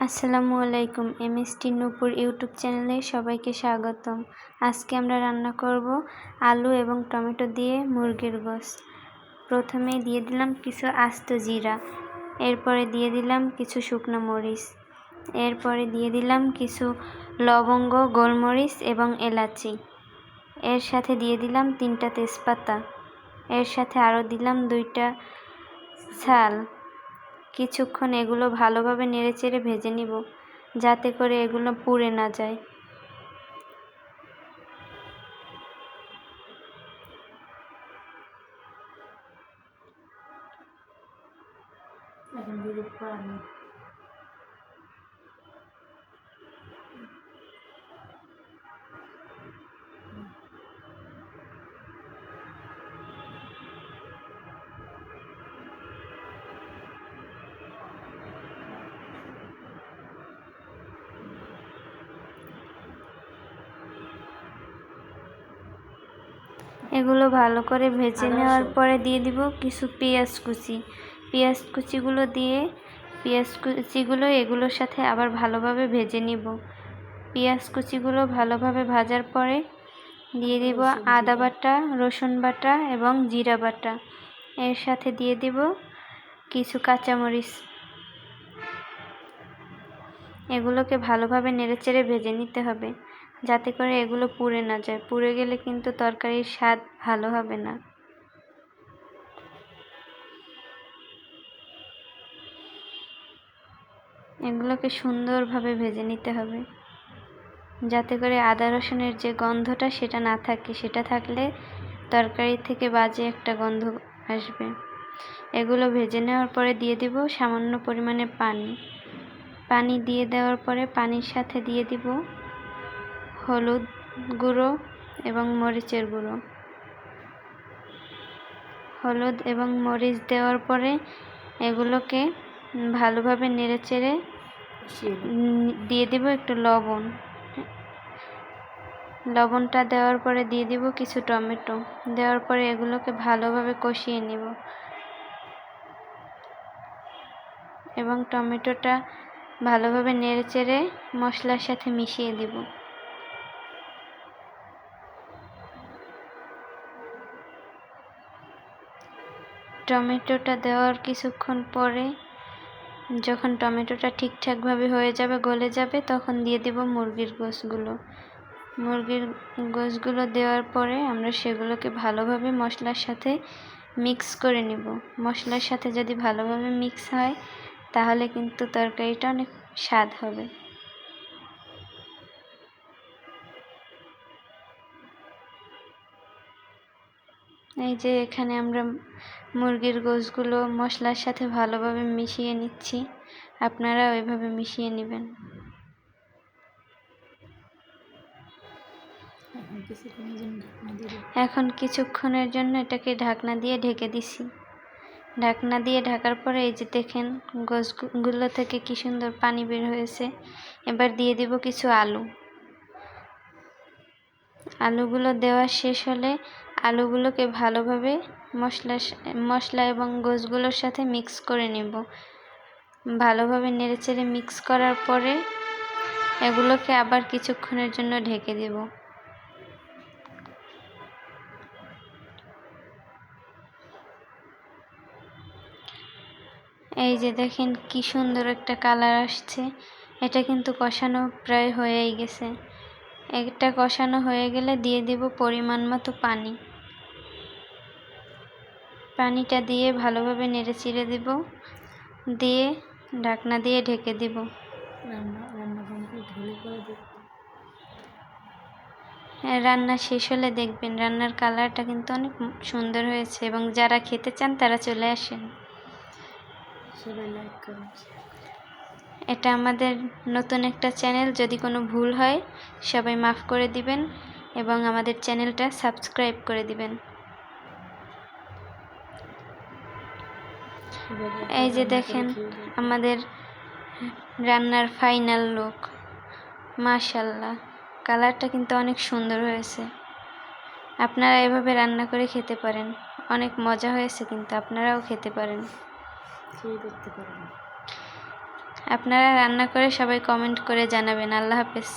আসসালামু আলাইকুম। এমএসটি নূপুর ইউটিউব চ্যানেলে সবাইকে স্বাগতম। আজকে আমরা রান্না করব আলু এবং টমেটো দিয়ে মুরগির গোশত। প্রথমেই দিয়ে দিলাম কিছু আস্ত জিরা, এরপরে দিয়ে দিলাম কিছু শুকনো মরিচ, এরপরে দিয়ে দিলাম কিছু লবঙ্গ, গোলমরিচ এবং এলাচি, এর সাথে দিয়ে দিলাম 3টা তেজপাতা, এর সাথে আরও দিলাম 2টা ছাল। কিছুক্ষণ এগুলো ভালোভাবে নেড়েচেড়ে ভেজে নিব, যাতে করে এগুলো পুড়ে না যায়। এগুলো ভালো করে ভেজে নেওয়ার পরে দিয়ে দিব কিছু পেঁয়াজ কুচি। পেঁয়াজ কুচিগুলো এগুলোর সাথে আবার ভালোভাবে ভেজে নিব। পেঁয়াজ কুচিগুলো ভালোভাবে ভাজার পরে দিয়ে দিব আদা বাটা, রসুন বাটা এবং জিরা বাটা, এর সাথে দিয়ে দিব কিছু কাঁচামরিচ। এগুলোকে ভালোভাবে নেড়েচেড়ে ভেজে নিতে হবে, যাতে করে এগুলো পুড়ে না যায়। পুড়ে গেলে কিন্তু তরকারির স্বাদ ভালো হবে না। এগুলোকে সুন্দরভাবে ভেজে নিতে হবে, যাতে করে আদা রসুনের যে গন্ধটা সেটা না থাকে। সেটা থাকলে তরকারি থেকে বাজে একটা গন্ধ আসবে। এগুলো ভেজে নেওয়ার পরে দিয়ে দিব সামান্য পরিমাণে পানি দিয়ে দেওয়ার পরে পানির সাথে দিয়ে দিব হলুদ গুঁড়ো এবং মরিচের গুঁড়ো। হলুদ এবং মরিচ দেওয়ার পরে এগুলোকে ভালোভাবে নেড়েচেড়ে দিয়ে দিব একটু লবণ। লবণটা দেওয়ার পরে দিয়ে দিব কিছু টমেটো। দেওয়ার পরে এগুলোকে ভালোভাবে কষিয়ে নিব এবং টমেটোটা ভালোভাবে নেড়েচেড়ে মশলার সাথে মিশিয়ে দিব। টমেটোটা দেওয়ার কিছুক্ষণ পরে যখন টমেটোটা ঠিকঠাকভাবে হয়ে যাবে, গলে যাবে, তখন দিয়ে দিব মুরগির গোশগুলো দেওয়ার পরে আমরা সেগুলোকে ভালোভাবে মশলার সাথে মিক্স করে নিব। মশলার সাথে যদি ভালোভাবে মিক্স হয় তাহলে কিন্তু তরকারিটা অনেক স্বাদ হবে। এই যে এখানে আমরা মুরগির গোশগুলো মশলার সাথে ভালোভাবে মিশিয়ে নিচ্ছি, আপনারা ওইভাবে মিশিয়ে নেবেন। এখন কিছুক্ষণের জন্য এটাকে ঢাকনা দিয়ে ঢেকে দিছি। ঢাকনা দিয়ে ঢাকার পরে এই যে দেখেন গোশগুলো থেকে কি সুন্দর পানি বের হয়েছে। এবার দিয়ে দিব কিছু আলুগুলো দেওয়া শেষ হলে আলুগুলোকে ভালোভাবে মশলা এবং গোশগুলোর সাথে মিক্স করে নেব। ভালোভাবে নেড়েচেড়ে মিক্স করার পরে এগুলোকে আবার কিছুক্ষণের জন্য ঢেকে দেব। এই যে দেখেন কি সুন্দর একটা কালার আসছে। এটা কিন্তু কষানো প্রায় হয়েই গেছে। এটা কষানো হয়ে গেলে দিয়ে দিব পরিমাণ মতো পানি। পানিটা দিয়ে ভালোভাবে নেড়েচেড়ে দিব, দিয়ে ঢাকনা দিয়ে ঢেকে দিব। রান্না শেষ হলে দেখবেন রান্নার কালারটা কিন্তু অনেক সুন্দর হয়েছে, এবং যারা খেতে চান তারা চলে আসেন। এটা আমাদের নতুন একটা চ্যানেল, যদি কোনো ভুল হয় সবাই মাফ করে দিবেন এবং আমাদের চ্যানেলটা সাবস্ক্রাইব করে দিবেন। এই যে দেখেন আমাদের রান্নার ফাইনাল লুক। মাশাআল্লাহ, কালারটা কিন্তু অনেক সুন্দর হয়েছে। আপনারা এভাবে রান্না করে খেতে পারেন, অনেক মজা হয়েছে, কিন্তু আপনারাও খেতে পারেন। আপনারা রান্না করে সবাই কমেন্ট করে জানাবেন। আল্লাহ হাফেজ।